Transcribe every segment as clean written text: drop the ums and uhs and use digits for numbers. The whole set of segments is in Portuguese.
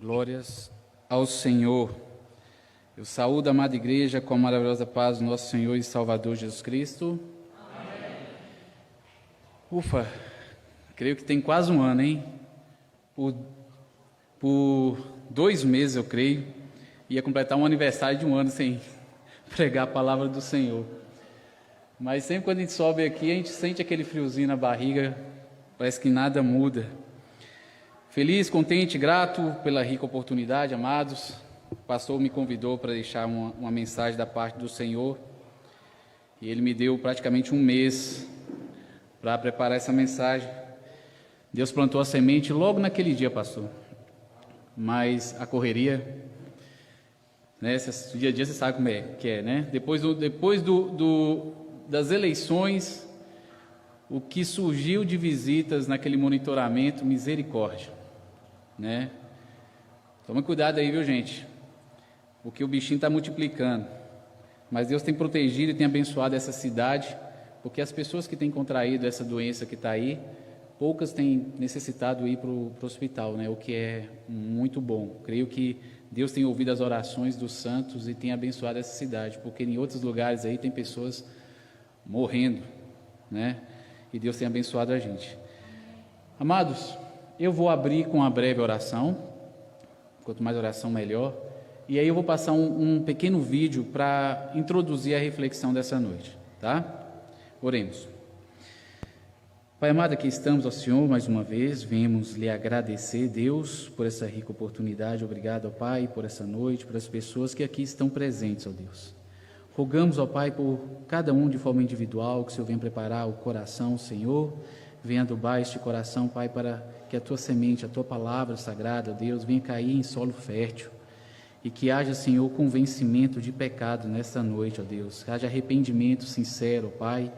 Glórias ao Senhor. Eu saúdo a amada igreja com a maravilhosa paz do nosso Senhor e Salvador Jesus Cristo. Amém. Ufa, creio que tem quase um ano, hein? Por 2 meses, eu creio, ia completar um aniversário de um ano sem pregar a palavra do Senhor. Mas sempre quando a gente sobe aqui, a gente sente aquele friozinho na barriga, parece que nada muda. Feliz, contente, grato pela rica oportunidade, amados. O pastor me convidou para deixar uma mensagem da parte do Senhor e ele me deu praticamente um mês para preparar essa mensagem. Deus plantou a semente logo naquele dia, pastor, mas a correria, né, dia a dia você sabe como é que é, né? Depois das eleições, o que surgiu de visitas naquele monitoramento, misericórdia, né? Toma cuidado aí, viu, gente? Porque o bichinho está multiplicando. Mas Deus tem protegido e tem abençoado essa cidade, porque as pessoas que têm contraído essa doença que está aí, poucas têm necessitado ir para o hospital, né? O que é muito bom. Creio que Deus tem ouvido as orações dos santos e tem abençoado essa cidade, porque em outros lugares aí tem pessoas morrendo, né? E Deus tem abençoado a gente. Amados, eu vou abrir com uma breve oração, quanto mais oração melhor, e aí eu vou passar um pequeno vídeo para introduzir a reflexão dessa noite, tá? Oremos. Pai amado, aqui estamos ao Senhor mais uma vez, viemos lhe agradecer, Deus, por essa rica oportunidade. Obrigado, ó Pai, por essa noite, por as pessoas que aqui estão presentes, ó Deus. Rogamos, ó Pai, por cada um de forma individual, que o Senhor venha preparar o coração, Senhor, venha adubar este coração, Pai, para que a Tua semente, a Tua palavra sagrada, ó Deus, venha cair em solo fértil, e que haja, Senhor, convencimento de pecado nesta noite, ó Deus, que haja arrependimento sincero, ó Pai,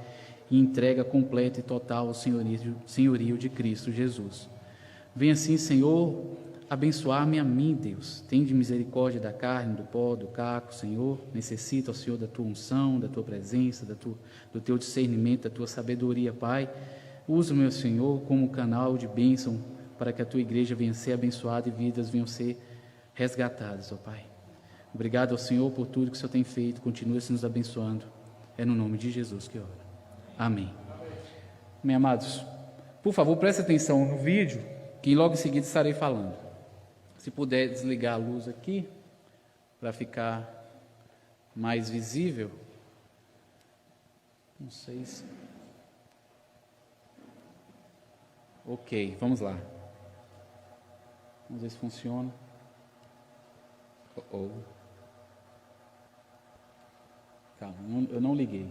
e entrega completa e total ao senhorio de Cristo Jesus. Venha assim, Senhor, abençoar-me a mim, Deus. Tende misericórdia da carne, do pó, do caco, Senhor. Necessito, ó Senhor, da Tua unção, da Tua presença, do Teu discernimento, da Tua sabedoria, Pai. Usa, meu Senhor, como canal de bênção para que a Tua igreja venha ser abençoada e vidas venham ser resgatadas, ó Pai. Obrigado ao Senhor por tudo que o Senhor tem feito. Continua se nos abençoando. É no nome de Jesus que oro. Amém. Meus amados, por favor, preste atenção no vídeo, que logo em seguida estarei falando. Se puder desligar a luz aqui, para ficar mais visível. Não sei se... Ok, vamos lá. Vamos ver se funciona. Calma, eu não liguei.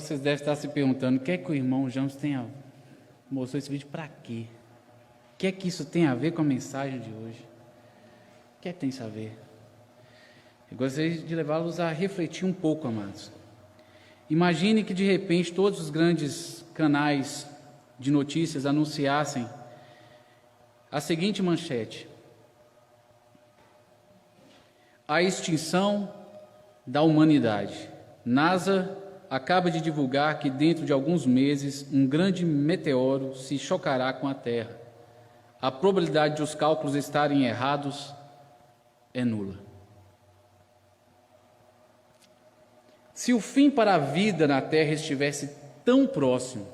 vocês devem estar se perguntando, o que é que o irmão James mostrou esse vídeo para quê? O que é que isso tem a ver com a mensagem de hoje? O que é que tem isso a ver? Eu gostaria de levá-los a refletir um pouco, amados. Imagine que de repente todos os grandes canais de notícias anunciassem a seguinte manchete: a extinção da humanidade. NASA acaba de divulgar que dentro de alguns meses um grande meteoro se chocará com a Terra. A probabilidade de os cálculos estarem errados é nula. Se o fim para a vida na Terra estivesse tão próximo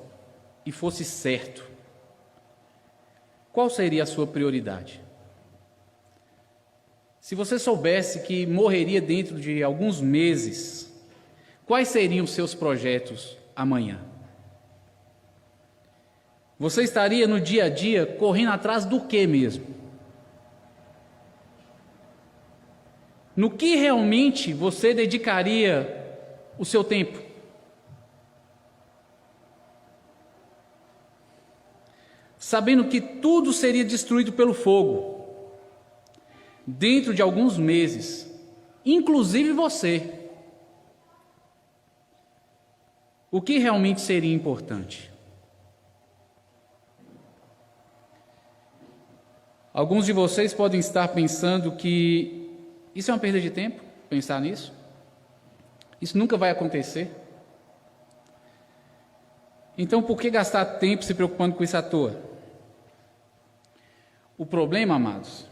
e fosse certo, qual seria a sua prioridade? Se você soubesse que morreria dentro de alguns meses, quais seriam os seus projetos amanhã? Você estaria no dia a dia correndo atrás do que mesmo? No que realmente você dedicaria o seu tempo? Sabendo que tudo seria destruído pelo fogo dentro de alguns meses, inclusive você, o que realmente seria importante? Alguns de vocês podem estar pensando que isso é uma perda de tempo, pensar nisso. Isso nunca vai acontecer. Então, por que gastar tempo se preocupando com isso à toa? O problema, amados,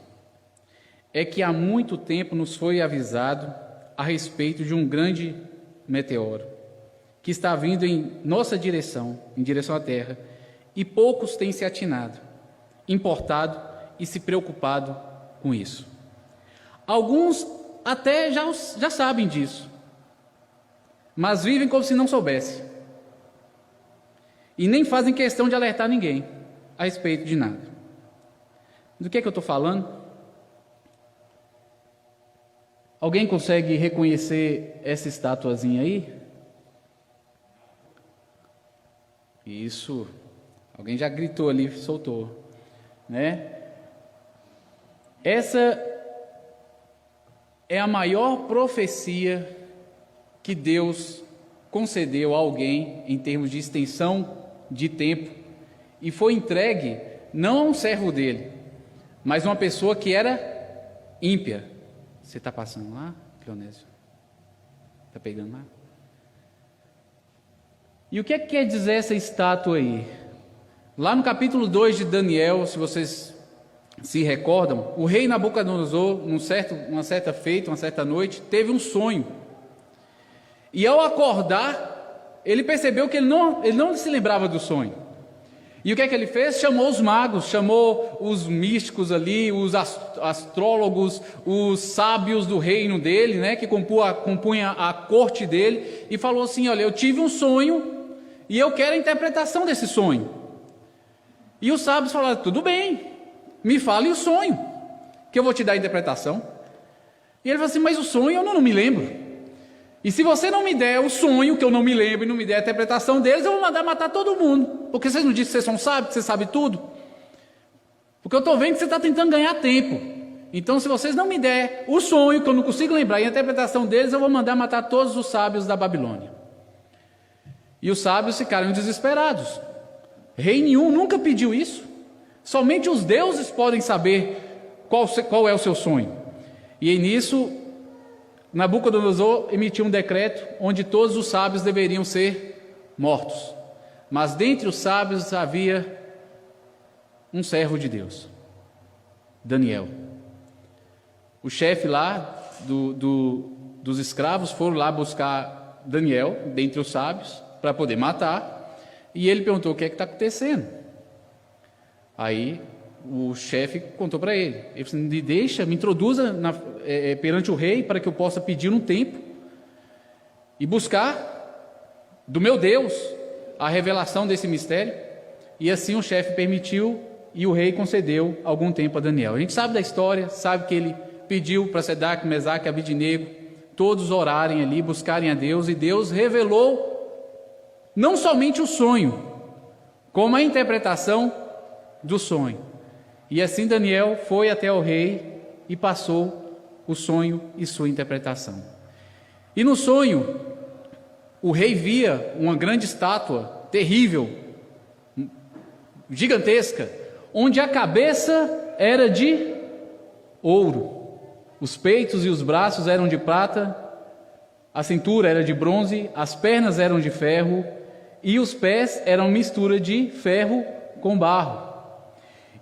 é que há muito tempo nos foi avisado a respeito de um grande meteoro que está vindo em nossa direção, em direção à Terra, e poucos têm se atinado, importado e se preocupado com isso. Alguns até já sabem disso, mas vivem como se não soubessem, e nem fazem questão de alertar ninguém a respeito de nada. Do que é que eu estou falando? Alguém consegue reconhecer essa estatuazinha aí? Isso, alguém já gritou ali, soltou, né? Essa é a maior profecia que Deus concedeu a alguém em termos de extensão de tempo, e foi entregue não a um servo dele, mas uma pessoa que era ímpia. Você está passando lá, Cleonésio? Está pegando lá? E o que é que quer dizer essa estátua aí? Lá no capítulo 2 de Daniel, se vocês se recordam, o rei Nabucodonosor, uma certa feita, uma certa noite, teve um sonho. E ao acordar, ele percebeu que ele não se lembrava do sonho. E o que é que ele fez? Chamou os magos, chamou os místicos ali, os astrólogos, os sábios do reino dele, né, que compunha a corte dele, e falou assim: olha, eu tive um sonho e eu quero a interpretação desse sonho. E os sábios falaram: tudo bem, me fale o sonho, que eu vou te dar a interpretação. E ele falou assim: mas o sonho eu não me lembro. E se você não me der o sonho, que eu não me lembro, e não me der a interpretação deles, eu vou mandar matar todo mundo. Porque vocês não disseram que vocês são sábios, que você sabe tudo? Porque eu estou vendo que você está tentando ganhar tempo. Então, se vocês não me der o sonho, que eu não consigo lembrar, e a interpretação deles, eu vou mandar matar todos os sábios da Babilônia. E os sábios ficaram desesperados. Rei nenhum nunca pediu isso. Somente os deuses podem saber qual é o seu sonho. E nisso, Nabucodonosor emitiu um decreto onde todos os sábios deveriam ser mortos. Mas dentre os sábios havia um servo de Deus, Daniel. O chefe lá dos escravos foram lá buscar Daniel, dentre os sábios, para poder matar. E ele perguntou: o que é que está acontecendo? Aí o chefe contou para ele. Ele falou: me introduza perante o rei, para que eu possa pedir um tempo e buscar do meu Deus a revelação desse mistério. E assim o chefe permitiu, e o rei concedeu algum tempo a Daniel. A gente sabe da história, sabe que ele pediu para Sedraque, Mesaque e Abidnego todos orarem ali, buscarem a Deus, e Deus revelou não somente o sonho, como a interpretação do sonho. E assim Daniel foi até o rei e passou o sonho e sua interpretação. E no sonho, o rei via uma grande estátua terrível, gigantesca, onde a cabeça era de ouro, os peitos e os braços eram de prata, a cintura era de bronze, as pernas eram de ferro e os pés eram mistura de ferro com barro.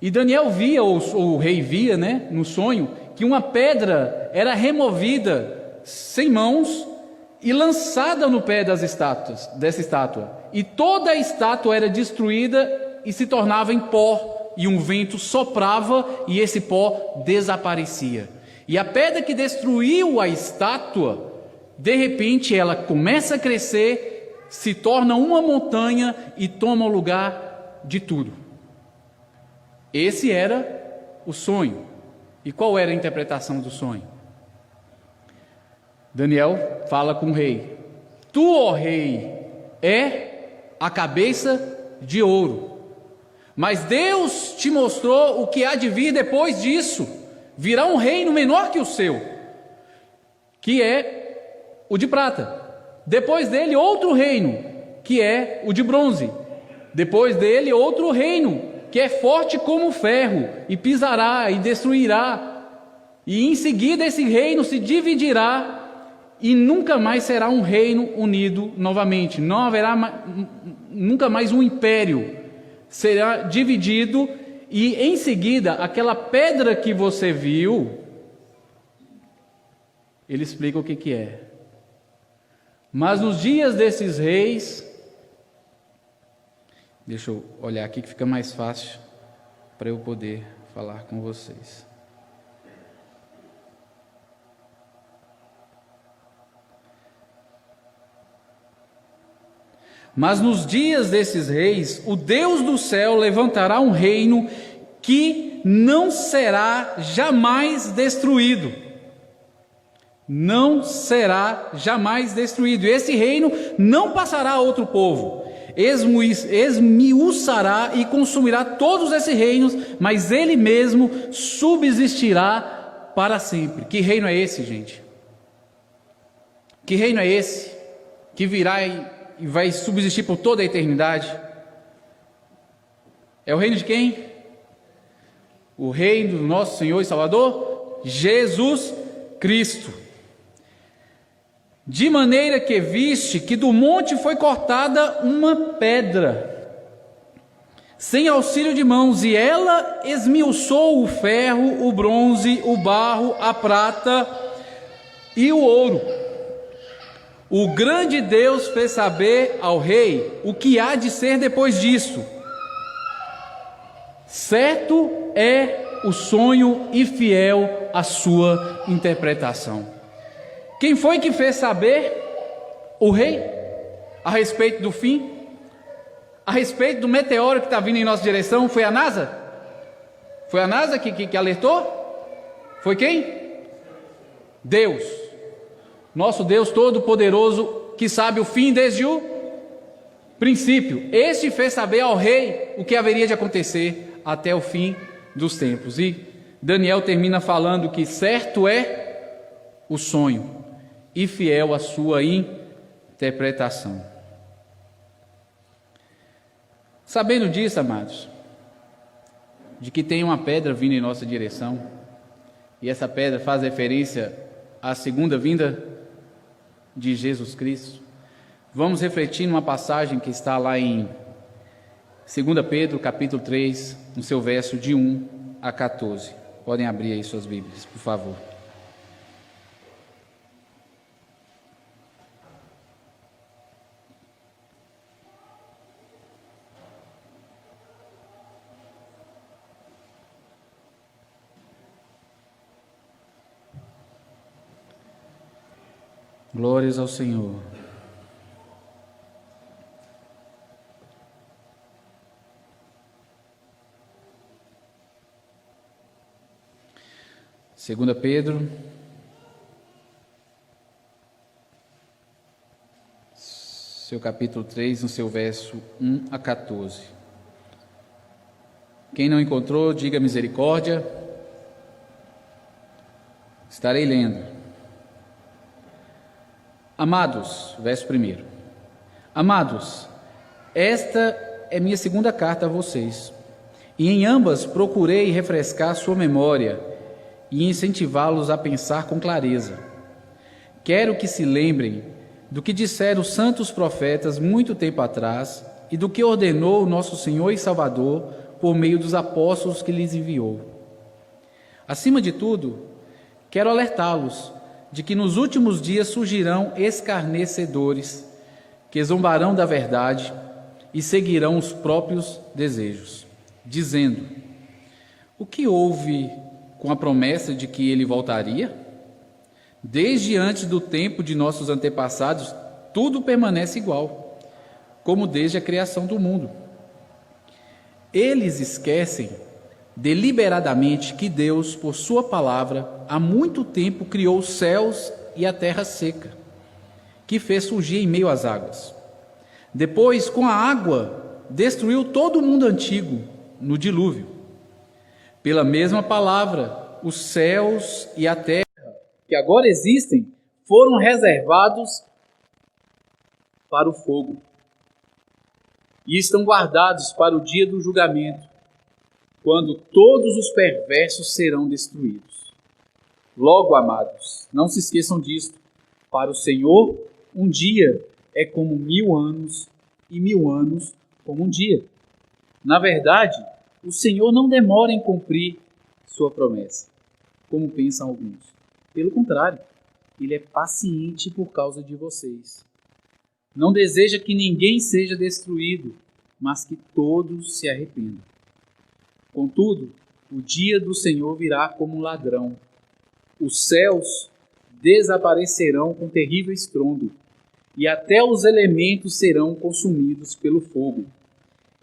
E Daniel via, ou o rei via, no sonho, que uma pedra era removida sem mãos e lançada no pé dessa estátua. E toda a estátua era destruída e se tornava em pó, e um vento soprava e esse pó desaparecia. E a pedra que destruiu a estátua, de repente ela começa a crescer, se torna uma montanha e toma o lugar de tudo. Esse era o sonho. E qual era a interpretação do sonho? Daniel fala com o rei: tu, ó rei, é a cabeça de ouro. Mas Deus te mostrou o que há de vir depois disso. Virá um reino menor que o seu, que é o de prata. Depois dele, outro reino, que é o de bronze. Depois dele, outro reino, que é forte como o ferro, e pisará e destruirá. E em seguida esse reino se dividirá, e nunca mais será um reino unido novamente. Não haverá nunca mais um império. Será dividido, e em seguida, aquela pedra que você viu, ele explica o que é. Mas nos dias desses reis, deixa eu olhar aqui que fica mais fácil para eu poder falar com vocês. Mas nos dias desses reis, o Deus do céu levantará um reino que não será jamais destruído. Não será jamais destruído. E esse reino não passará a outro povo. Esmiuçará e consumirá todos esses reinos, mas ele mesmo subsistirá para sempre. Que reino é esse, gente? Que reino é esse que virá e vai subsistir por toda a eternidade? É o reino de quem? O reino do nosso Senhor e Salvador Jesus Cristo. De maneira que viste que do monte foi cortada uma pedra, sem auxílio de mãos, e ela esmiuçou o ferro, o bronze, o barro, a prata e o ouro. O grande Deus fez saber ao rei o que há de ser depois disso. Certo é o sonho e fiel a sua interpretação. Quem foi que fez saber o rei a respeito do fim? A respeito do meteoro que está vindo em nossa direção? Foi a NASA? Foi a NASA que alertou? Foi quem? Deus. Nosso Deus Todo-Poderoso, que sabe o fim desde o princípio. Este fez saber ao rei o que haveria de acontecer até o fim dos tempos. E Daniel termina falando que certo é o sonho e fiel a sua interpretação. Sabendo disso, amados, de que tem uma pedra vindo em nossa direção, e essa pedra faz referência à segunda vinda de Jesus Cristo, vamos refletir numa passagem que está lá em 2 Pedro, capítulo 3, no seu verso de 1 a 14. Podem abrir aí suas Bíblias, por favor. Glórias ao Senhor. Segunda Pedro, seu capítulo 3, no seu verso 1 a 14. Quem não encontrou, diga misericórdia. Estarei lendo. Amados, verso 1. Amados, esta é minha segunda carta a vocês, e em ambas procurei refrescar sua memória e incentivá-los a pensar com clareza. Quero que se lembrem do que disseram os santos profetas muito tempo atrás e do que ordenou o nosso Senhor e Salvador por meio dos apóstolos que lhes enviou. Acima de tudo, quero alertá-los de que nos últimos dias surgirão escarnecedores que zombarão da verdade e seguirão os próprios desejos, dizendo: o que houve com a promessa de que ele voltaria? Desde antes do tempo de nossos antepassados, tudo permanece igual, como desde a criação do mundo. Eles esquecem deliberadamente que Deus, por sua palavra, há muito tempo criou os céus e a terra seca, que fez surgir em meio às águas. Depois, com a água, destruiu todo o mundo antigo no dilúvio. Pela mesma palavra, os céus e a terra, que agora existem, foram reservados para o fogo e estão guardados para o dia do julgamento, quando todos os perversos serão destruídos. Logo, amados, não se esqueçam disto: para o Senhor, um dia é como 1000 anos, e 1000 anos como um dia. Na verdade, o Senhor não demora em cumprir sua promessa, como pensam alguns. Pelo contrário, Ele é paciente por causa de vocês. Não deseja que ninguém seja destruído, mas que todos se arrependam. Contudo, o dia do Senhor virá como um ladrão. Os céus desaparecerão com terrível estrondo, e até os elementos serão consumidos pelo fogo.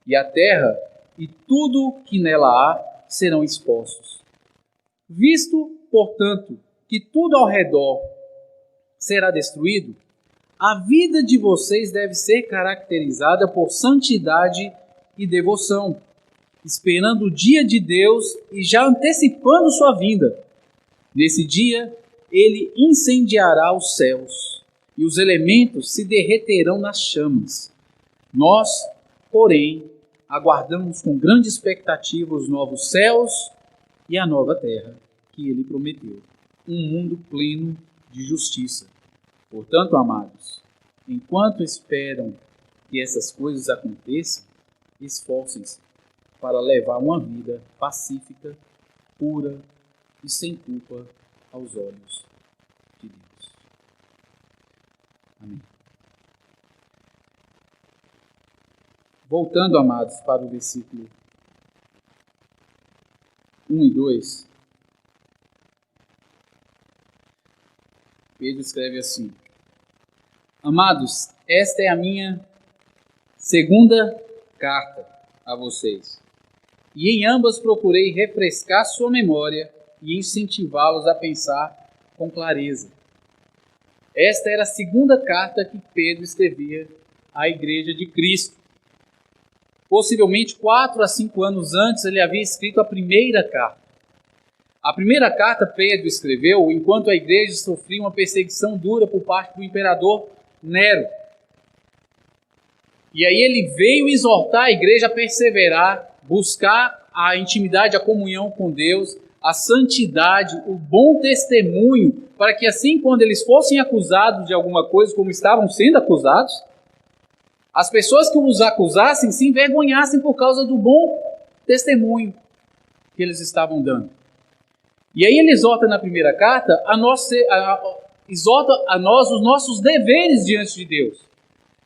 E a terra e tudo que nela há serão expostos. Visto, portanto, que tudo ao redor será destruído, a vida de vocês deve ser caracterizada por santidade e devoção, esperando o dia de Deus e já antecipando sua vinda. Nesse dia, Ele incendiará os céus e os elementos se derreterão nas chamas. Nós, porém, aguardamos com grande expectativa os novos céus e a nova terra que Ele prometeu, um mundo pleno de justiça. Portanto, amados, enquanto esperam que essas coisas aconteçam, esforcem-se para levar uma vida pacífica, pura e sem culpa aos olhos de Deus. Amém. Voltando, amados, para o versículo 1 e 2, Pedro escreve assim: amados, esta é a minha segunda carta a vocês, e em ambas procurei refrescar sua memória e incentivá-los a pensar com clareza. Esta era a segunda carta que Pedro escrevia à Igreja de Cristo. Possivelmente 4 a 5 anos antes ele havia escrito a primeira carta. A primeira carta Pedro escreveu enquanto a igreja sofria uma perseguição dura por parte do imperador Nero. E aí ele veio exortar a igreja a perseverar, buscar a intimidade, a comunhão com Deus, a santidade, o bom testemunho, para que assim, quando eles fossem acusados de alguma coisa, como estavam sendo acusados, as pessoas que os acusassem se envergonhassem por causa do bom testemunho que eles estavam dando. E aí ele exorta na primeira carta exorta a nós os nossos deveres diante de Deus.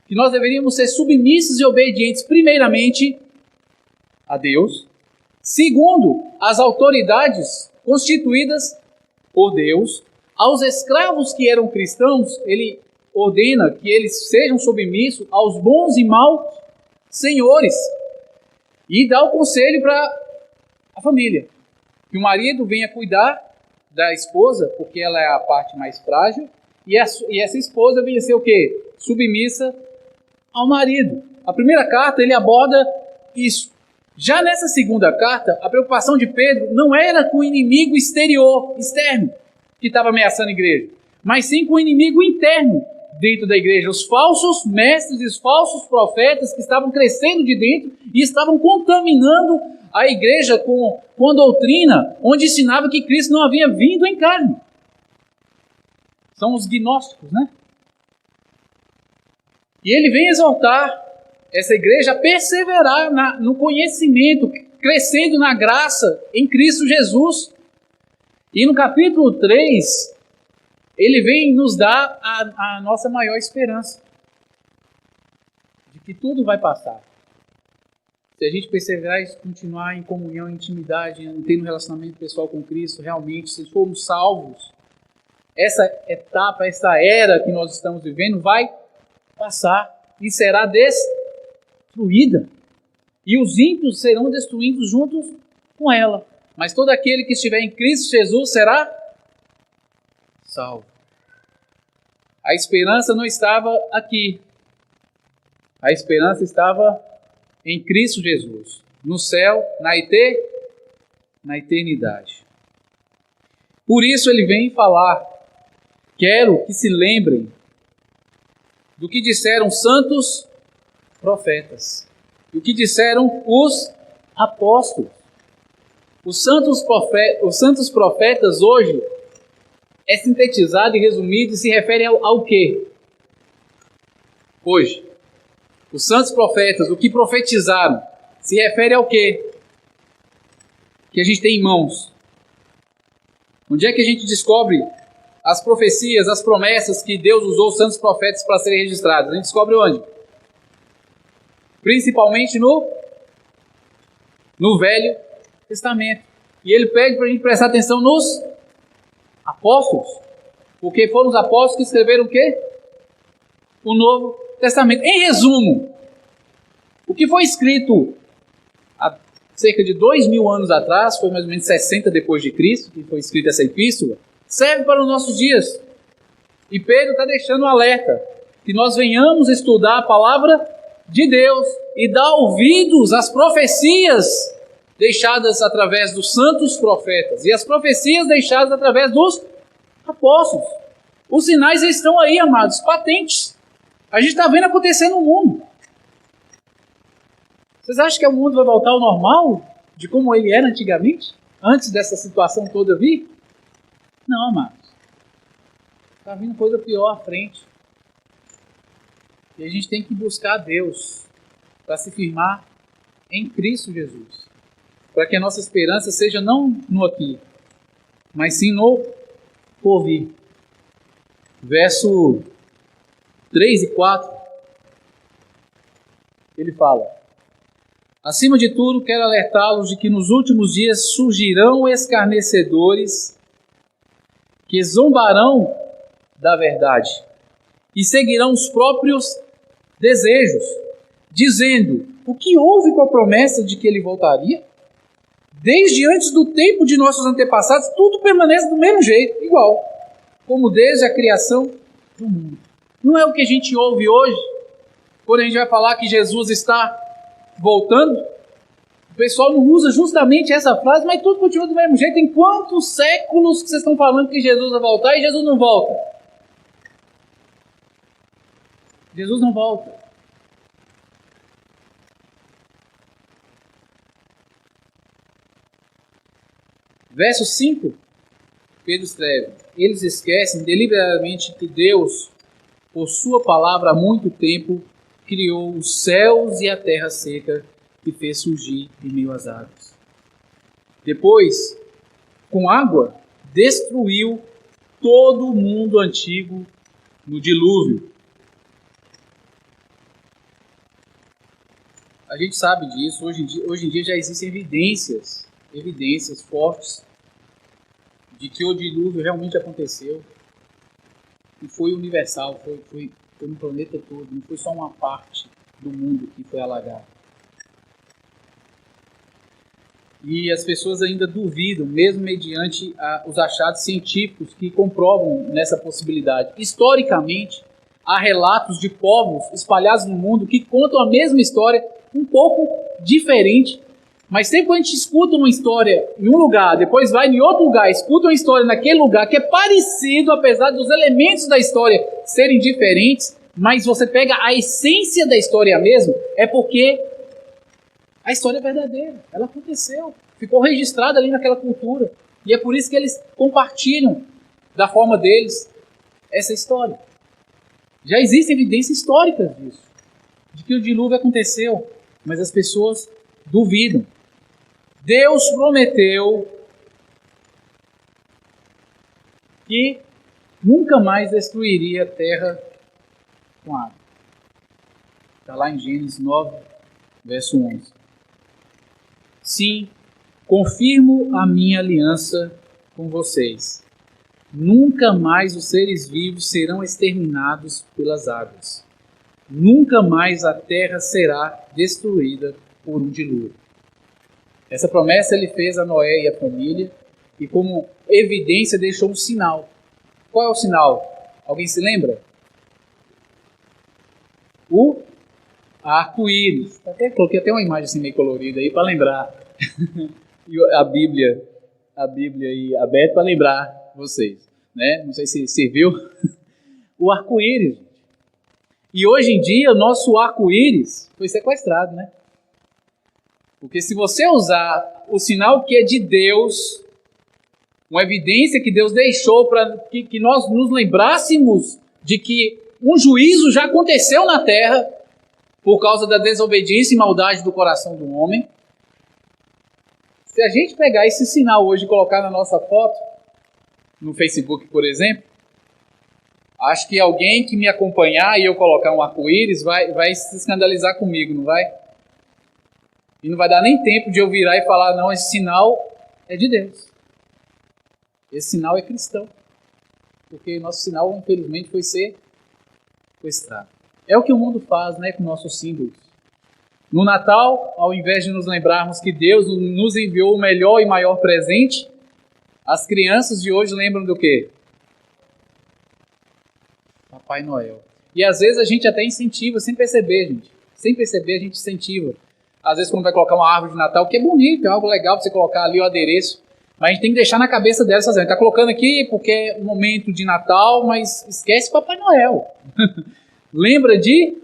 Que nós deveríamos ser submissos e obedientes, primeiramente, a Deus. Segundo, às autoridades constituídas por Deus. Aos escravos que eram cristãos, ele ordena que eles sejam submissos aos bons e maus senhores. E dá o conselho para a família. Que o marido venha cuidar da esposa, porque ela é a parte mais frágil, e essa esposa venha ser o quê? Submissa ao marido. A primeira carta ele aborda isso. Já nessa segunda carta, a preocupação de Pedro não era com o inimigo externo, que estava ameaçando a igreja, mas sim com o inimigo interno dentro da igreja, os falsos mestres e os falsos profetas que estavam crescendo de dentro e estavam contaminando a igreja com a doutrina onde ensinava que Cristo não havia vindo em carne. São os gnósticos, né? E ele vem exortar essa igreja a perseverar no conhecimento, crescendo na graça em Cristo Jesus. E no capítulo 3, ele vem nos dar a nossa maior esperança, de que tudo vai passar. Se a gente perseverar e continuar em comunhão, em intimidade, tendo um relacionamento pessoal com Cristo, realmente, se formos salvos, essa etapa, essa era que nós estamos vivendo vai passar e será destruída. E os ímpios serão destruídos juntos com ela. Mas todo aquele que estiver em Cristo Jesus será salvo. A esperança não estava aqui. A esperança estava em Cristo Jesus, no céu, na eternidade. Por isso ele vem falar: quero que se lembrem do que disseram santos profetas, e o que disseram os apóstolos. Os santos profetas hoje é sintetizado e resumido e se refere ao quê? Hoje, os santos profetas, o que profetizaram, se refere ao quê? Que a gente tem em mãos. Onde é que a gente descobre as profecias, as promessas que Deus usou os santos profetas para serem registrados? A gente descobre onde? Principalmente no Velho Testamento. E ele pede para a gente prestar atenção nos apóstolos, porque foram os apóstolos que escreveram o quê? O Novo Testamento. Em resumo, o que foi escrito há cerca de 2000 anos atrás, foi mais ou menos 60 depois de Cristo, que foi escrita essa epístola, serve para os nossos dias. E Pedro está deixando um alerta, que nós venhamos estudar a palavra de Deus e dar ouvidos às profecias deixadas através dos santos profetas e as profecias deixadas através dos apóstolos. Os sinais estão aí, amados, patentes. A gente está vendo acontecer no mundo. Vocês acham que o mundo vai voltar ao normal de como ele era antigamente? Antes dessa situação toda vir? Não, amados. Está vindo coisa pior à frente. E a gente tem que buscar Deus para se firmar em Cristo Jesus. Para que a nossa esperança seja não no aqui, mas sim no porvir. Verso 3 e 4, ele fala: acima de tudo, quero alertá-los de que nos últimos dias surgirão escarnecedores que zombarão da verdade e seguirão os próprios desejos, dizendo: o que houve com a promessa de que ele voltaria? Desde antes do tempo de nossos antepassados, tudo permanece do mesmo jeito, igual, como desde a criação do mundo. Não é o que a gente ouve hoje, quando a gente vai falar que Jesus está voltando? O pessoal não usa justamente essa frase, mas tudo continua do mesmo jeito. Em quantos séculos que vocês estão falando que Jesus vai voltar e Jesus não volta? Jesus não volta. Verso 5, Pedro escreve: eles esquecem deliberadamente que Deus, por sua palavra, há muito tempo, criou os céus e a terra seca que fez surgir em meio às águas. Depois, com água, destruiu todo o mundo antigo no dilúvio. A gente sabe disso, hoje em dia já existem evidências fortes de que o dilúvio realmente aconteceu e foi universal, foi no planeta todo, não foi só uma parte do mundo que foi alagada. E as pessoas ainda duvidam, mesmo mediante os achados científicos que comprovam nessa possibilidade. Historicamente, há relatos de povos espalhados no mundo que contam a mesma história, um pouco diferente. Mas sempre quando a gente escuta uma história em um lugar, depois vai em outro lugar, escuta uma história naquele lugar que é parecido, apesar dos elementos da história serem diferentes, mas você pega a essência da história mesmo, é porque a história é verdadeira, ela aconteceu, ficou registrada ali naquela cultura. E é por isso que eles compartilham da forma deles essa história. Já existem evidências históricas disso, de que o dilúvio aconteceu, mas as pessoas duvidam. Deus prometeu que nunca mais destruiria a terra com água. Está lá em Gênesis 9, verso 11. Sim, confirmo a minha aliança com vocês. Nunca mais os seres vivos serão exterminados pelas águas. Nunca mais a terra será destruída por um dilúvio. Essa promessa ele fez a Noé e a família, e como evidência deixou um sinal. Qual é o sinal? Alguém se lembra? O arco-íris. Coloquei até uma imagem assim meio colorida aí para lembrar. E a Bíblia aí aberta para lembrar vocês, né? Não sei se serviu. O arco-íris. E hoje em dia o nosso arco-íris foi sequestrado, né? Porque se você usar o sinal que é de Deus, uma evidência que Deus deixou para que nós nos lembrássemos de que um juízo já aconteceu na terra por causa da desobediência e maldade do coração do homem. Se a gente pegar esse sinal hoje e colocar na nossa foto, no Facebook, por exemplo, acho que alguém que me acompanhar e eu colocar um arco-íris vai se escandalizar comigo, não vai? E não vai dar nem tempo de eu virar e falar, não, esse sinal é de Deus. Esse sinal é cristão. Porque nosso sinal, infelizmente, foi sequestrado. É o que o mundo faz, né, com nossos símbolos. No Natal, ao invés de nos lembrarmos que Deus nos enviou o melhor e maior presente, as crianças de hoje lembram do quê? Papai Noel. E às vezes a gente até incentiva, sem perceber, gente. Sem perceber, a gente incentiva. Às vezes quando vai colocar uma árvore de Natal, que é bonito, é algo legal para você colocar ali o adereço, mas a gente tem que deixar na cabeça delas fazendo. Está colocando aqui porque é um momento de Natal, mas esquece Papai Noel. Lembra de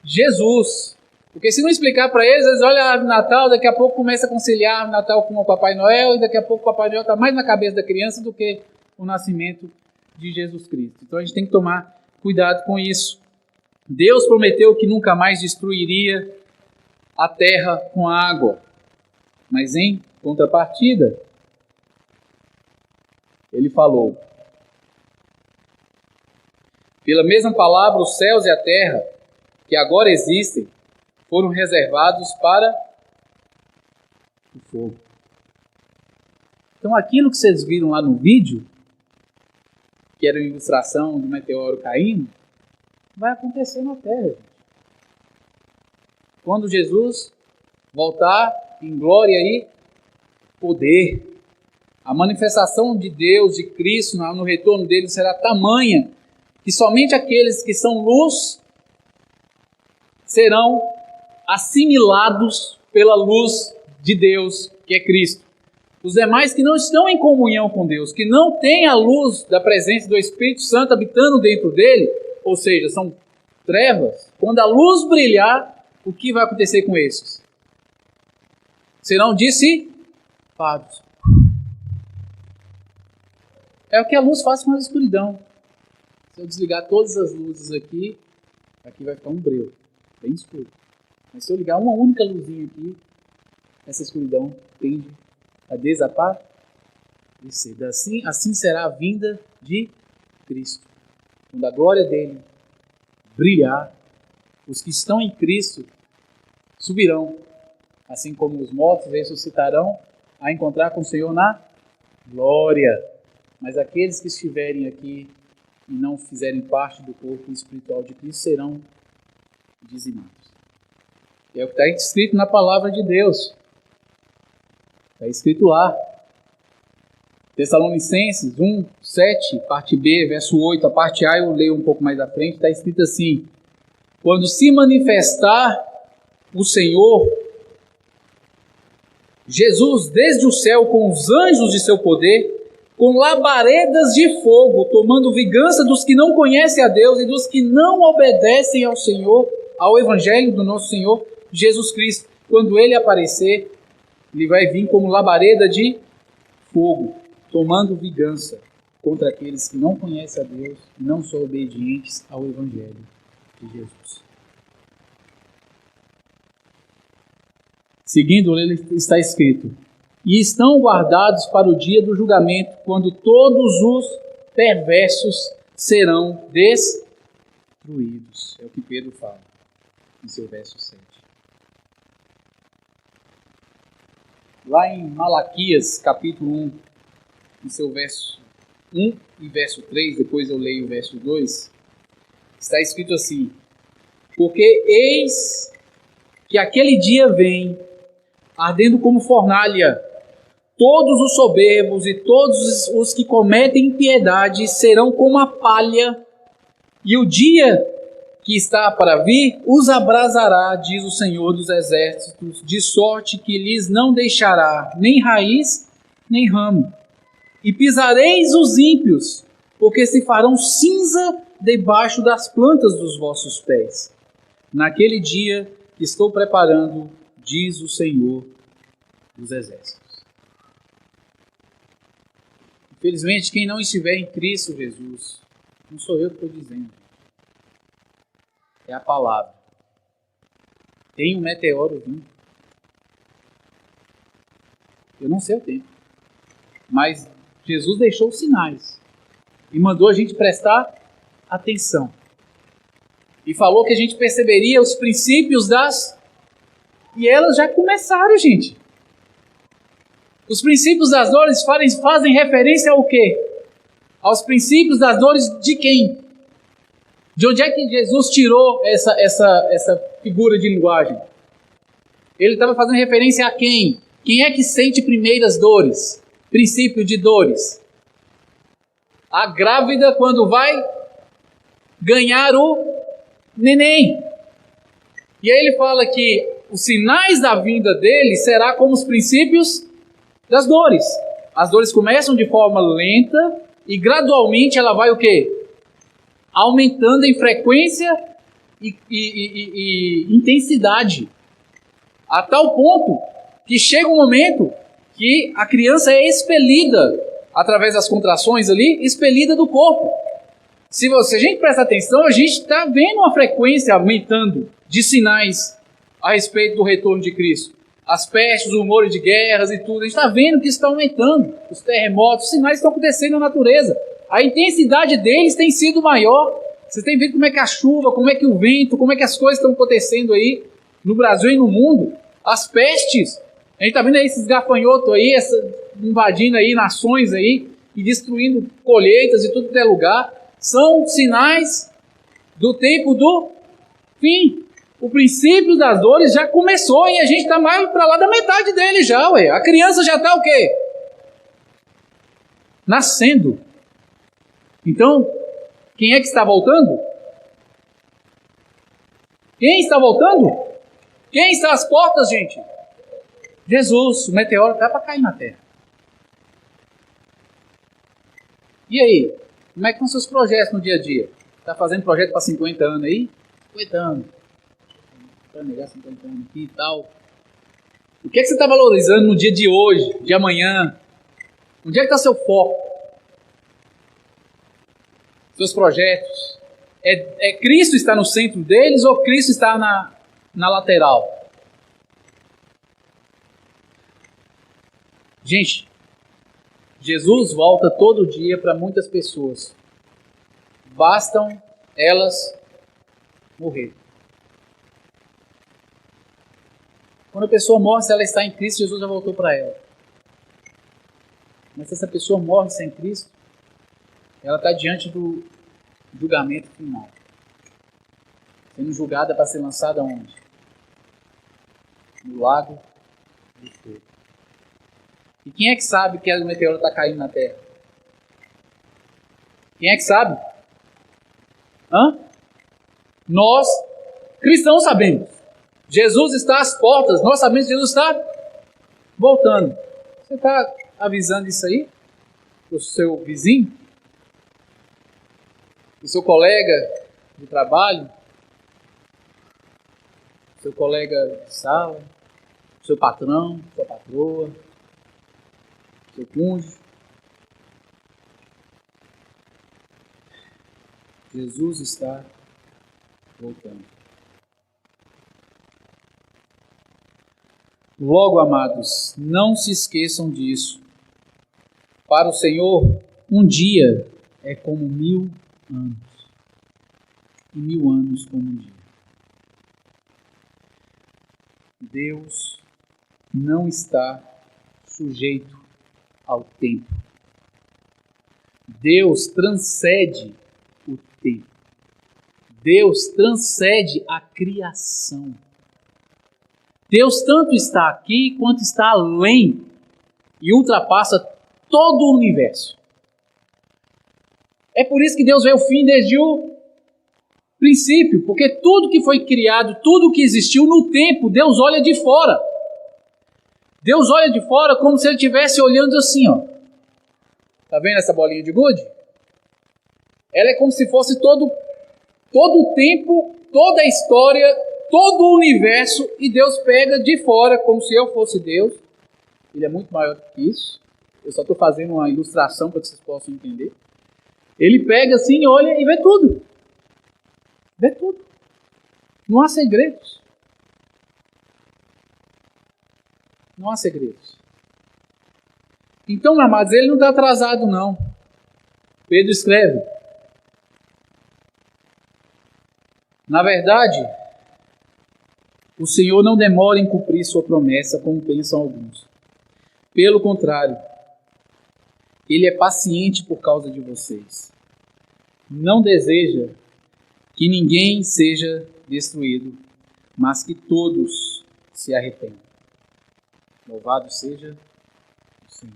Jesus. Porque se não explicar para eles, eles olham a árvore de Natal, daqui a pouco começa a conciliar a árvore de Natal com o Papai Noel, e daqui a pouco o Papai Noel está mais na cabeça da criança do que o nascimento de Jesus Cristo. Então a gente tem que tomar cuidado com isso. Deus prometeu que nunca mais destruiria a terra com água, mas em contrapartida, ele falou: pela mesma palavra, os céus e a terra, que agora existem, foram reservados para o fogo. Então aquilo que vocês viram lá no vídeo, que era uma ilustração de meteoro caindo, vai acontecer na terra, gente. Quando Jesus voltar em glória e poder, a manifestação de Deus, de Cristo, no retorno dele será tamanha que somente aqueles que são luz serão assimilados pela luz de Deus, que é Cristo. Os demais que não estão em comunhão com Deus, que não têm a luz da presença do Espírito Santo habitando dentro dele, ou seja, são trevas, quando a luz brilhar, o que vai acontecer com esses? Serão dissipados. É o que a luz faz com a escuridão. Se eu desligar todas as luzes aqui vai ficar um breu, bem escuro. Mas se eu ligar uma única luzinha aqui, essa escuridão tende a desaparecer. Assim será a vinda de Cristo. Quando a glória dele brilhar, os que estão em Cristo subirão, assim como os mortos ressuscitarão a encontrar com o Senhor na glória. Mas aqueles que estiverem aqui e não fizerem parte do corpo espiritual de Cristo serão dizimados. É o que está escrito na palavra de Deus. Está escrito lá. Tessalonicenses 1, 7, parte B, verso 8, a parte A eu leio um pouco mais à frente, está escrito assim: quando se manifestar o Senhor, Jesus desde o céu com os anjos de seu poder, com labaredas de fogo, tomando vingança dos que não conhecem a Deus e dos que não obedecem ao Senhor, ao Evangelho do nosso Senhor Jesus Cristo. Quando Ele aparecer, Ele vai vir como labareda de fogo, tomando vingança contra aqueles que não conhecem a Deus e não são obedientes ao Evangelho de Jesus. Seguindo ele, está escrito: e estão guardados para o dia do julgamento, quando todos os perversos serão destruídos. É o que Pedro fala em seu verso 7. Lá em Malaquias, capítulo 1, em seu verso 1 e verso 3, depois eu leio o verso 2, está escrito assim: porque eis que aquele dia vem, ardendo como fornalha, todos os soberbos e todos os que cometem impiedade serão como a palha, e o dia que está para vir os abrasará, diz o Senhor dos Exércitos, de sorte que lhes não deixará nem raiz, nem ramo. E pisareis os ímpios, porque se farão cinza debaixo das plantas dos vossos pés. Naquele dia que estou preparando, diz o Senhor dos Exércitos. Infelizmente, quem não estiver em Cristo Jesus, não sou eu que estou dizendo, é a palavra. Tem um meteoro vindo. Eu não sei o tempo, mas Jesus deixou sinais e mandou a gente prestar atenção. E falou que a gente perceberia os princípios das... E elas já começaram, gente. Os princípios das dores fazem referência ao quê? Aos princípios das dores de quem? De onde é que Jesus tirou essa figura de linguagem? Ele estava fazendo referência a quem? Quem é que sente primeiras dores? Princípio de dores. A grávida quando vai ganhar o neném. E aí ele fala que os sinais da vinda dele será como os princípios das dores. As dores começam de forma lenta e gradualmente ela vai o quê? Aumentando em frequência e intensidade. A tal ponto que chega um momento que a criança é expelida através das contrações ali, expelida do corpo. Se a gente presta atenção, a gente está vendo uma frequência aumentando de sinais a respeito do retorno de Cristo. As pestes, os rumores de guerras e tudo, a gente está vendo que isso está aumentando. Os terremotos, os sinais estão acontecendo na natureza. A intensidade deles tem sido maior. Vocês têm visto como é que a chuva, como é que o vento, como é que as coisas estão acontecendo aí no Brasil e no mundo. As pestes, a gente está vendo aí esses gafanhotos aí, invadindo aí nações aí e destruindo colheitas e tudo que é lugar. São sinais do tempo do fim. O princípio das dores já começou e a gente está mais para lá da metade dele já, ué. A criança já está o quê? Nascendo. Então, quem é que está voltando? Quem está voltando? Quem está às portas, gente? Jesus, o meteoro está para cair na terra. E aí? Como é que estão seus projetos no dia a dia? Está fazendo projeto para 50 anos aí? 50 anos. Para negar 50 anos aqui e tal. O que é que você está valorizando no dia de hoje, de amanhã? Onde é que está seu foco? Seus projetos? É Cristo está no centro deles ou Cristo está na lateral? Gente, Jesus volta todo dia para muitas pessoas. Bastam elas morrer. Quando a pessoa morre, se ela está em Cristo, Jesus já voltou para ela. Mas se essa pessoa morre sem Cristo, ela está diante do julgamento final. Sendo julgada para ser lançada onde? No lago de fogo. E quem é que sabe que o meteoro está caindo na Terra? Quem é que sabe? Nós, cristãos, sabemos. Jesus está às portas. Nós sabemos que Jesus está voltando. Você está avisando isso aí para o seu vizinho? Para o seu colega de trabalho? Seu colega de sala? Seu patrão? Sua patroa? Seu cônjuge? Jesus está voltando. Logo, amados, não se esqueçam disso. Para o Senhor, um dia é como 1000 anos. E 1000 anos como um dia. Deus não está sujeito ao tempo. Deus transcende o tempo. Deus transcende a criação. Deus tanto está aqui quanto está além e ultrapassa todo o universo. É por isso que Deus vê o fim desde o princípio, porque tudo que foi criado, tudo que existiu no tempo, Deus olha de fora. Deus olha de fora como se ele estivesse olhando assim, ó. Tá vendo essa bolinha de gude? Ela é como se fosse todo o tempo, toda a história, todo o universo, e Deus pega de fora, como se eu fosse Deus. Ele é muito maior do que isso. Eu só estou fazendo uma ilustração para que vocês possam entender. Ele pega assim, olha e vê tudo. Vê tudo. Não há segredos. Não há segredos. Então, amados, ele não está atrasado, não. Pedro escreve. Na verdade, o Senhor não demora em cumprir sua promessa, como pensam alguns. Pelo contrário, Ele é paciente por causa de vocês. Não deseja que ninguém seja destruído, mas que todos se arrependam. Louvado seja o Senhor.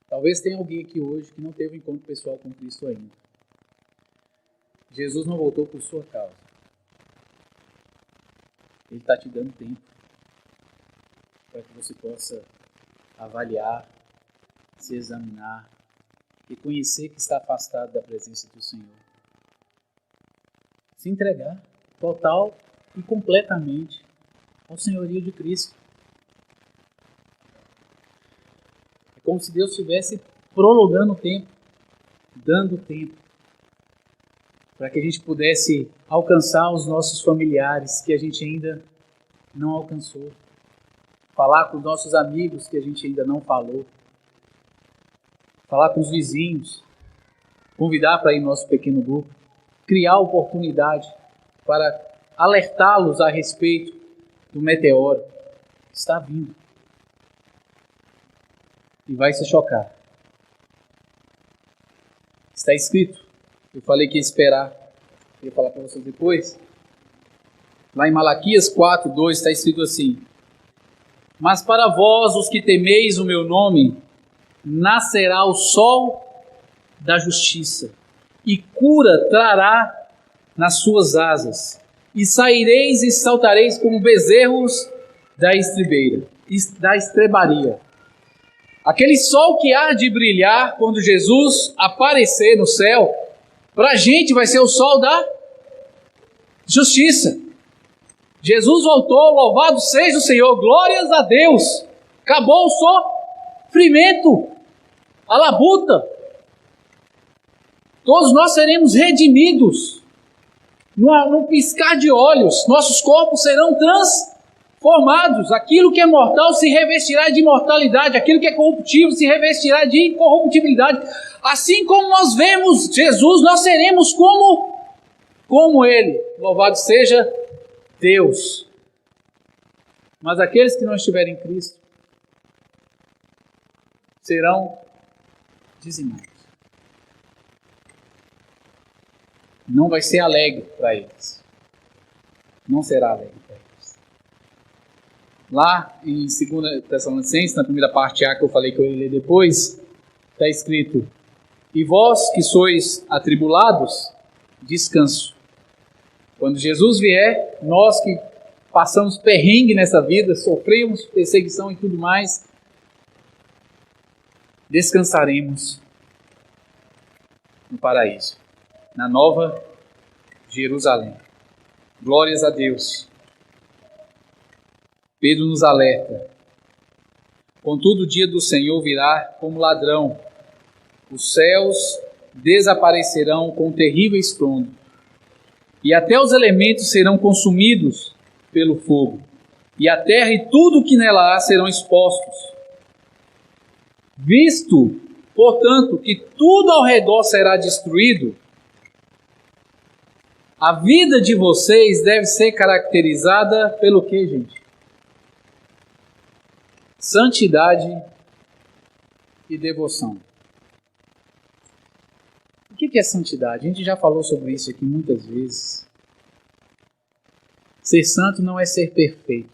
Talvez tenha alguém aqui hoje que não teve um encontro pessoal com Cristo ainda. Jesus não voltou por sua causa. Ele está te dando tempo para que você possa avaliar, se examinar, reconhecer que está afastado da presença do Senhor. Se entregar total e completamente ao senhorio de Cristo. É como se Deus estivesse prolongando o tempo, dando tempo, para que a gente pudesse alcançar os nossos familiares que a gente ainda não alcançou. Falar com os nossos amigos que a gente ainda não falou. Falar com os vizinhos. Convidar para ir no nosso pequeno grupo. Criar oportunidade para alertá-los a respeito do meteoro. Está vindo. E vai se chocar. Está escrito. Eu falei que ia esperar. Eu ia falar para vocês depois. Lá em Malaquias 4:2 está escrito assim: mas para vós, os que temeis o meu nome, nascerá o sol da justiça, e cura trará nas suas asas, e saireis e saltareis como bezerros da estrebaria. Aquele sol que há de brilhar quando Jesus aparecer no céu, para a gente vai ser o sol da justiça. Jesus voltou, louvado seja o Senhor, glórias a Deus. Acabou o sofrimento, a labuta. Todos nós seremos redimidos num piscar de olhos. Nossos corpos serão transformados. Aquilo que é mortal se revestirá de imortalidade. Aquilo que é corruptível se revestirá de incorruptibilidade. Assim como nós vemos Jesus, nós seremos como Ele. Louvado seja Deus. Mas aqueles que não estiverem em Cristo serão dizimados. Não vai ser alegre para eles. não será alegre. Lá em 2 Tessalonicenses, na primeira parte A que eu falei que eu ia ler depois, está escrito: e vós que sois atribulados, descanso. Quando Jesus vier, nós que passamos perrengue nessa vida, sofremos perseguição e tudo mais, descansaremos no paraíso, na nova Jerusalém. Glórias a Deus. Pedro nos alerta: contudo o dia do Senhor virá como ladrão, os céus desaparecerão com um terrível estrondo, e até os elementos serão consumidos pelo fogo, e a terra e tudo o que nela há serão expostos. Visto, portanto, que tudo ao redor será destruído, a vida de vocês deve ser caracterizada pelo quê, gente? Santidade e devoção. O que é santidade? A gente já falou sobre isso aqui muitas vezes. Ser santo não é ser perfeito.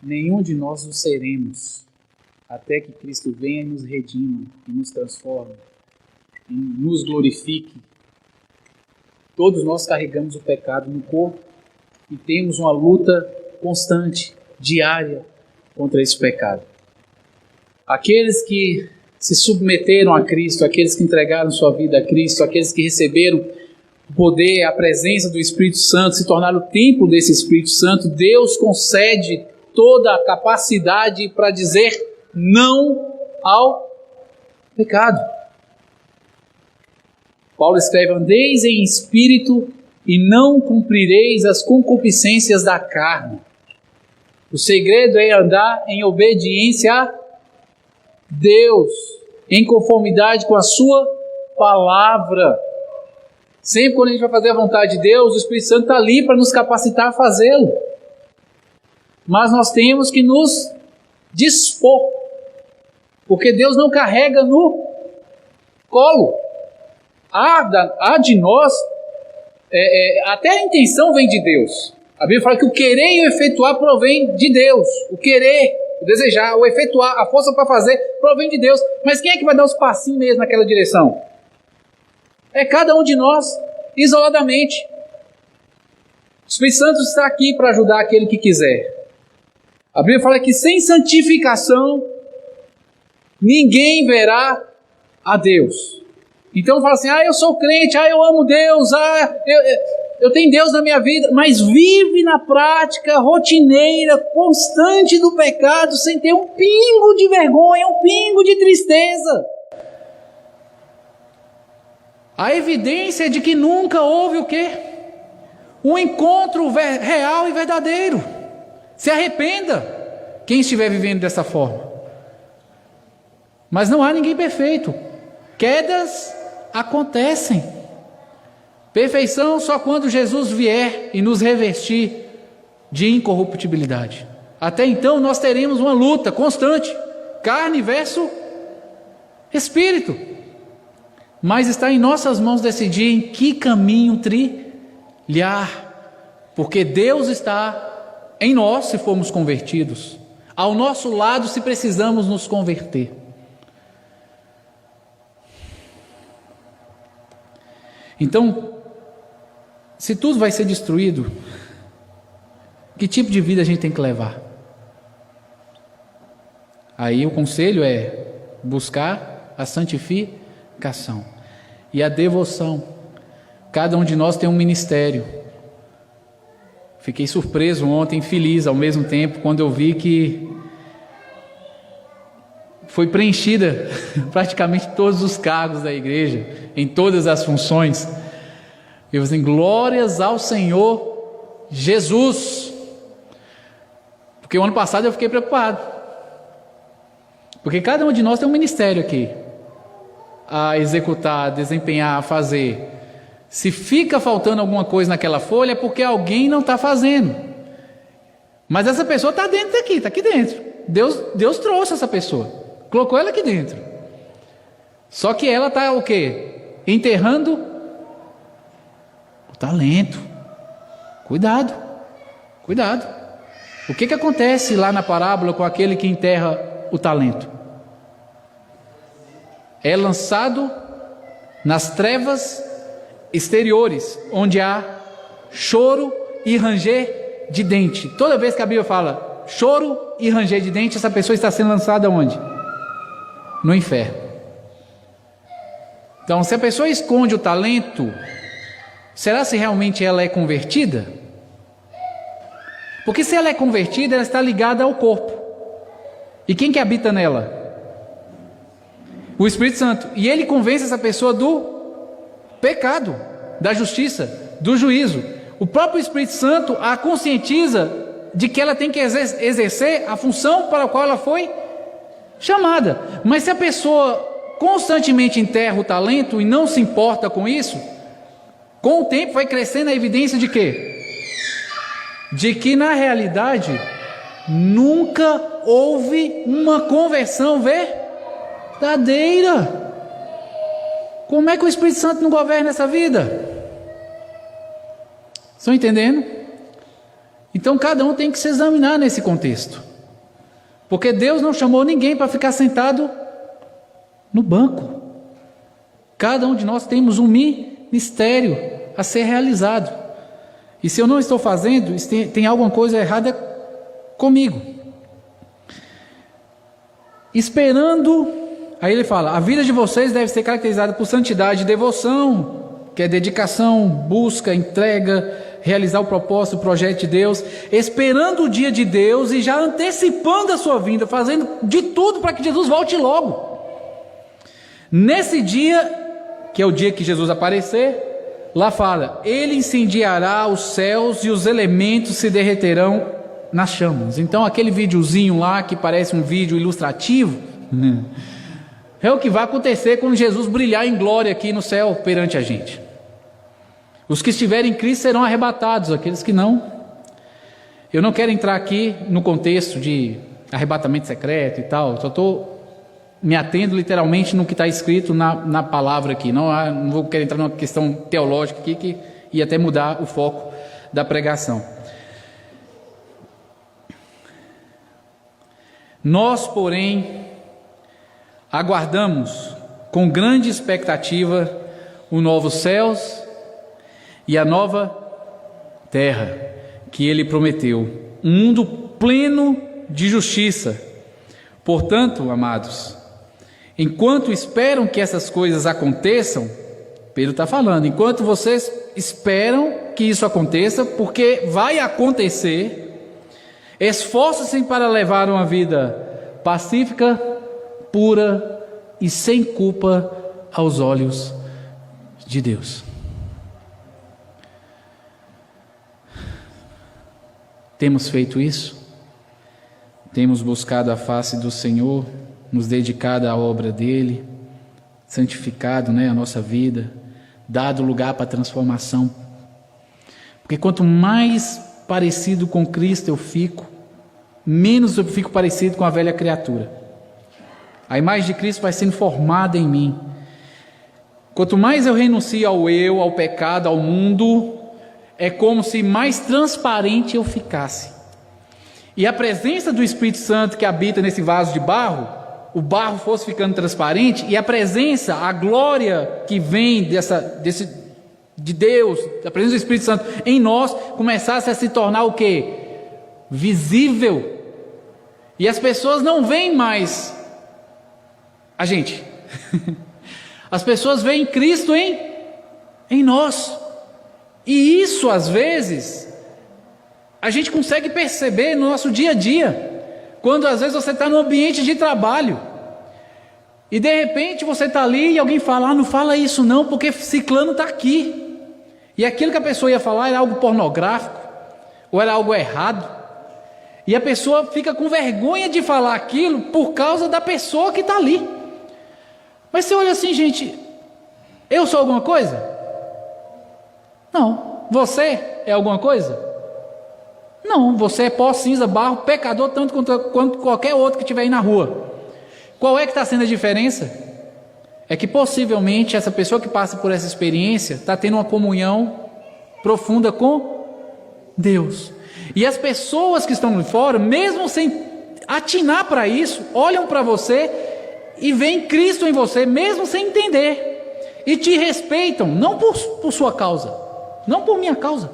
Nenhum de nós o seremos, até que Cristo venha e nos redima, e nos transforme, e nos glorifique. Todos nós carregamos o pecado no corpo e temos uma luta constante, diária, contra esse pecado. Aqueles que se submeteram a Cristo, aqueles que entregaram sua vida a Cristo, aqueles que receberam o poder, a presença do Espírito Santo, se tornaram o templo desse Espírito Santo, Deus concede toda a capacidade para dizer não ao pecado. Paulo escreve: andeis em espírito e não cumprireis as concupiscências da carne. O segredo é andar em obediência a Deus, em conformidade com a sua palavra. Sempre quando a gente vai fazer a vontade de Deus, o Espírito Santo está ali para nos capacitar a fazê-lo. Mas nós temos que nos dispor, porque Deus não carrega no colo. Há de nós, até a intenção vem de Deus. A Bíblia fala que o querer e o efetuar provém de Deus. O querer, o desejar, o efetuar, a força para fazer provém de Deus. Mas quem é que vai dar os passinhos mesmo naquela direção? É cada um de nós, isoladamente. O Espírito Santo está aqui para ajudar aquele que quiser. A Bíblia fala que sem santificação ninguém verá a Deus. Então fala assim: eu sou crente, eu amo Deus, eu tenho Deus na minha vida, mas vive na prática rotineira, constante do pecado, sem ter um pingo de vergonha, um pingo de tristeza. A evidência é de que nunca houve o quê? Um encontro real e verdadeiro. Se arrependa quem estiver vivendo dessa forma. Mas não há ninguém perfeito. Quedas acontecem. Perfeição só quando Jesus vier e nos revestir de incorruptibilidade. Até então nós teremos uma luta constante, carne versus espírito. Mas está em nossas mãos decidir em que caminho trilhar, porque Deus está em nós se formos convertidos, ao nosso lado se precisamos nos converter. Então, se tudo vai ser destruído, que tipo de vida a gente tem que levar? Aí o conselho é buscar a santificação e a devoção. Cada um de nós tem um ministério. Fiquei surpreso ontem, feliz ao mesmo tempo, quando eu vi que foi preenchida praticamente todos os cargos da igreja, em todas as funções. Eu assim, glórias ao Senhor Jesus. Porque o ano passado eu fiquei preocupado. Porque cada um de nós tem um ministério aqui a executar, a desempenhar, a fazer. Se fica faltando alguma coisa naquela folha é porque alguém não está fazendo. Mas essa pessoa está dentro daqui, está aqui dentro. Deus trouxe essa pessoa, colocou ela aqui dentro. Só que ela está o quê? Enterrando o talento, Cuidado, cuidado. O que acontece lá na parábola com aquele que enterra o talento? É lançado nas trevas exteriores, onde há choro e ranger de dente. Toda vez que a Bíblia fala choro e ranger de dente, essa pessoa está sendo lançada onde? No inferno. Então, se a pessoa esconde o talento, será se realmente ela é convertida? Porque se ela é convertida, ela está ligada ao corpo. E quem que habita nela? O Espírito Santo. E ele convence essa pessoa do pecado, da justiça, do juízo. O próprio Espírito Santo a conscientiza de que ela tem que exercer a função para a qual ela foi chamada. Mas se a pessoa constantemente enterra o talento e não se importa com isso, com o tempo vai crescendo a evidência de quê? De que na realidade nunca houve uma conversão verdadeira. Como é que o Espírito Santo não governa essa vida? Estão entendendo? Então cada um tem que se examinar nesse contexto, porque Deus não chamou ninguém para ficar sentado no banco. Cada um de nós temos um ministério a ser realizado, e se eu não estou fazendo, tem alguma coisa errada comigo. Esperando, aí ele fala, a vida de vocês deve ser caracterizada por santidade e devoção, que é dedicação, busca, entrega, realizar o propósito, o projeto de Deus, esperando o dia de Deus e já antecipando a sua vinda, fazendo de tudo para que Jesus volte logo. Nesse dia, que é o dia que Jesus aparecer, lá fala, ele incendiará os céus e os elementos se derreterão nas chamas. Então aquele videozinho lá que parece um vídeo ilustrativo, é o que vai acontecer quando Jesus brilhar em glória aqui no céu perante a gente. Os que estiverem em Cristo serão arrebatados, aqueles que não. Eu não quero entrar aqui no contexto de arrebatamento secreto e tal, só estou me atendo literalmente no que está escrito na palavra aqui. Não vou querer entrar numa questão teológica aqui que ia até mudar o foco da pregação. Nós, porém, aguardamos com grande expectativa os novos céus e a nova terra que ele prometeu, um mundo pleno de justiça. Portanto, amados, enquanto esperam que essas coisas aconteçam, Pedro está falando, enquanto vocês esperam que isso aconteça, porque vai acontecer, esforçem-se para levar uma vida pacífica, pura e sem culpa aos olhos de Deus. Temos feito isso? Temos buscado a face do Senhor, nos dedicado à obra dele, santificado, a nossa vida, dado lugar para a transformação. Porque quanto mais parecido com Cristo eu fico, menos eu fico parecido com a velha criatura. A imagem de Cristo vai sendo formada em mim. Quanto mais eu renuncio ao eu, ao pecado, ao mundo, é como se mais transparente eu ficasse. E a presença do Espírito Santo que habita nesse vaso de barro, o barro fosse ficando transparente, e a presença, a glória que vem de Deus, a presença do Espírito Santo em nós, começasse a se tornar o quê? Visível. E as pessoas não veem mais a gente. As pessoas veem Cristo em nós. E isso, às vezes, a gente consegue perceber no nosso dia a dia. Quando às vezes você está no ambiente de trabalho e de repente você está ali e alguém fala, não fala isso não, porque ciclano está aqui. E aquilo que a pessoa ia falar era algo pornográfico, ou era algo errado. E a pessoa fica com vergonha de falar aquilo por causa da pessoa que está ali. Mas você olha assim, gente, eu sou alguma coisa? Não. Você é alguma coisa? Não, você é pó, cinza, barro, pecador tanto quanto qualquer outro que estiver aí na rua. Qual é que está sendo a diferença? É que possivelmente essa pessoa que passa por essa experiência está tendo uma comunhão profunda com Deus. E as pessoas que estão de fora, mesmo sem atinar para isso, olham para você e veem Cristo em você, mesmo sem entender, e te respeitam, não por sua causa, não por minha causa,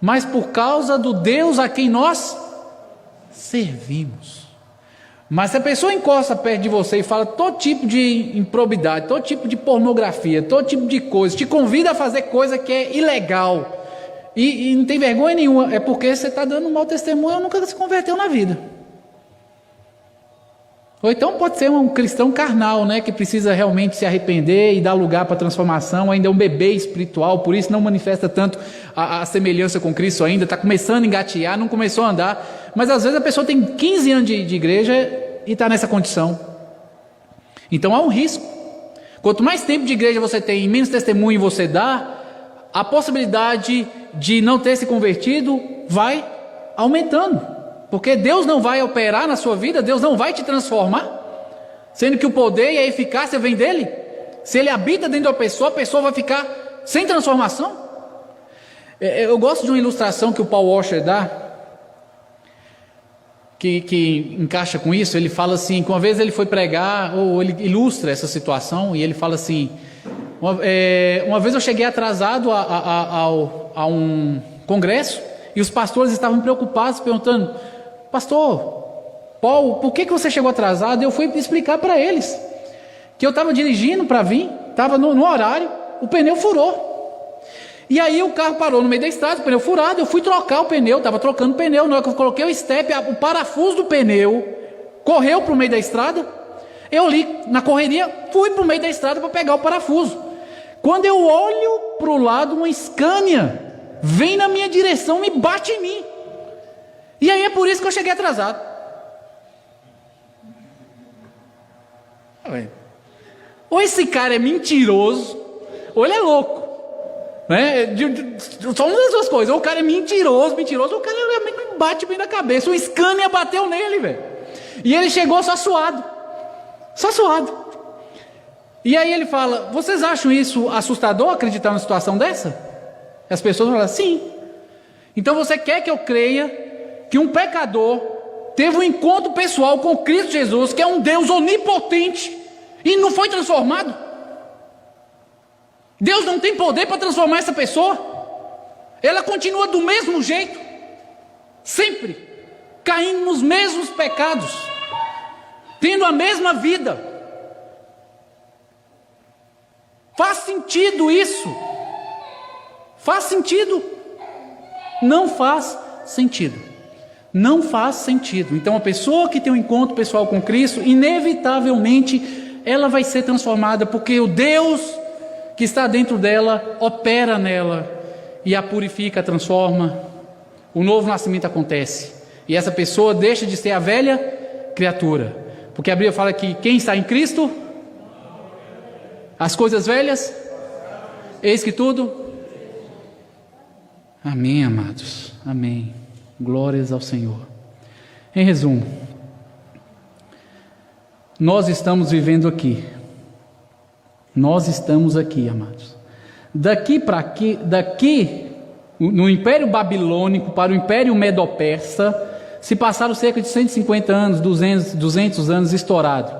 mas por causa do Deus a quem nós servimos. Mas se a pessoa encosta perto de você e fala todo tipo de improbidade, todo tipo de pornografia, todo tipo de coisa, te convida a fazer coisa que é ilegal, e não tem vergonha nenhuma, é porque você está dando um mau testemunho, ou nunca se converteu na vida. Ou então pode ser um cristão carnal, né, que precisa realmente se arrepender e dar lugar para a transformação, ainda é um bebê espiritual, por isso não manifesta tanto a semelhança com Cristo ainda, está começando a engatear, não começou a andar, mas às vezes a pessoa tem 15 anos de igreja e está nessa condição. Então há um risco. Quanto mais tempo de igreja você tem e menos testemunho você dá, a possibilidade de não ter se convertido vai aumentando, porque Deus não vai operar na sua vida, Deus não vai te transformar, sendo que o poder e a eficácia vem dele. Se ele habita dentro da pessoa, a pessoa vai ficar sem transformação. Eu gosto de uma ilustração que o Paul Washer dá, que encaixa com isso. Ele fala assim, que uma vez ele foi pregar, ou ele ilustra essa situação, e ele fala assim: uma vez eu cheguei atrasado a um congresso, e os pastores estavam preocupados, perguntando: pastor Paul, por que você chegou atrasado? Eu fui explicar para eles que eu estava dirigindo para vir, estava no horário, o pneu furou. E aí o carro parou no meio da estrada, o pneu furado, eu fui trocar o pneu, estava trocando o pneu, na hora que eu coloquei o step, o parafuso do pneu correu para o meio da estrada, eu ali na correria, fui para o meio da estrada para pegar o parafuso. Quando eu olho para o lado, uma Scania vem na minha direção e bate em mim. E aí é por isso que eu cheguei atrasado. Ou esse cara é mentiroso, ou ele é louco, né? Só uma das duas coisas: ou o cara é mentiroso, ou o cara me bate bem na cabeça. O Scania bateu nele, velho. E ele chegou só suado. E aí ele fala: vocês acham isso assustador, acreditar numa situação dessa? E as pessoas falam: sim. Então você quer que eu creia que um pecador teve um encontro pessoal com Cristo Jesus, que é um Deus onipotente, e não foi transformado? Deus não tem poder para transformar essa pessoa? Ela continua do mesmo jeito, sempre caindo nos mesmos pecados, tendo a mesma vida. Faz sentido isso? Faz sentido? Não faz sentido. Não faz sentido. Então a pessoa que tem um encontro pessoal com Cristo, inevitavelmente ela vai ser transformada, porque o Deus que está dentro dela opera nela e a purifica, a transforma. O novo nascimento acontece e essa pessoa deixa de ser a velha criatura, porque a Bíblia fala que quem está em Cristo, as coisas velhas, eis que tudo. Amém, amados, amém, glórias ao Senhor. Em resumo, nós estamos vivendo aqui, amados. Daqui no Império Babilônico para o Império Medo-Persa se passaram cerca de 150 anos, 200 anos estourado.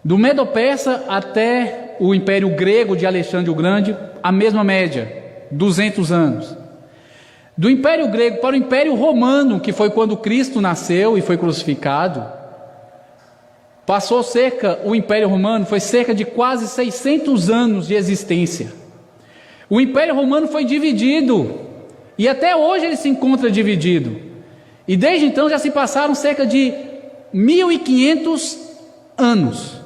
Do Medo-Persa até o Império Grego de Alexandre o Grande, a mesma média, 200 anos. Do Império Grego para o Império Romano, que foi quando Cristo nasceu e foi crucificado, o Império Romano foi cerca de quase 600 anos de existência. O Império Romano foi dividido, e até hoje ele se encontra dividido. E desde então já se passaram cerca de 1500 anos.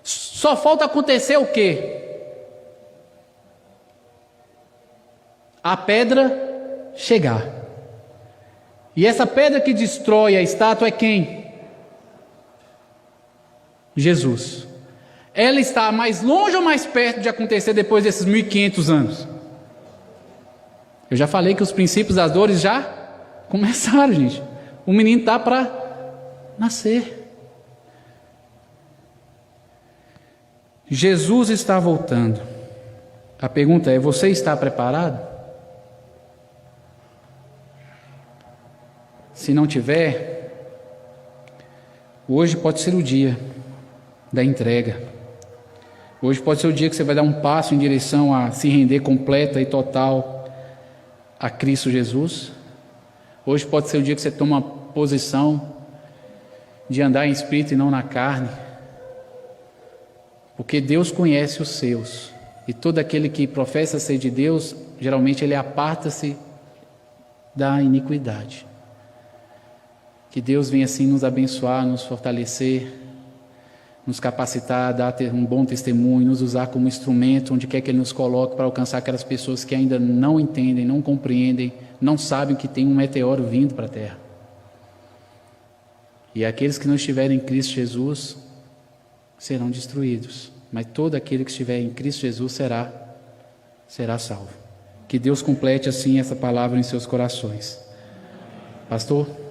Só falta acontecer o quê? A pedra chegar. E essa pedra que destrói a estátua é quem? Jesus. Ela está mais longe ou mais perto de acontecer depois desses 1500 anos? Eu já falei que os princípios das dores já começaram, gente. O menino está para nascer. Jesus está voltando. A pergunta é: você está preparado? Se não tiver, hoje pode ser o dia da entrega. Hoje pode ser o dia que você vai dar um passo em direção a se render completa e total a Cristo Jesus. Hoje pode ser o dia que você toma uma posição de andar em espírito e não na carne. Porque Deus conhece os seus. E todo aquele que professa ser de Deus, geralmente ele aparta-se da iniquidade. Que Deus venha assim nos abençoar, nos fortalecer, nos capacitar a dar um bom testemunho, nos usar como instrumento onde quer que Ele nos coloque para alcançar aquelas pessoas que ainda não entendem, não compreendem, não sabem que tem um meteoro vindo para a Terra. E aqueles que não estiverem em Cristo Jesus serão destruídos, mas todo aquele que estiver em Cristo Jesus será salvo. Que Deus complete assim essa palavra em seus corações. Pastor?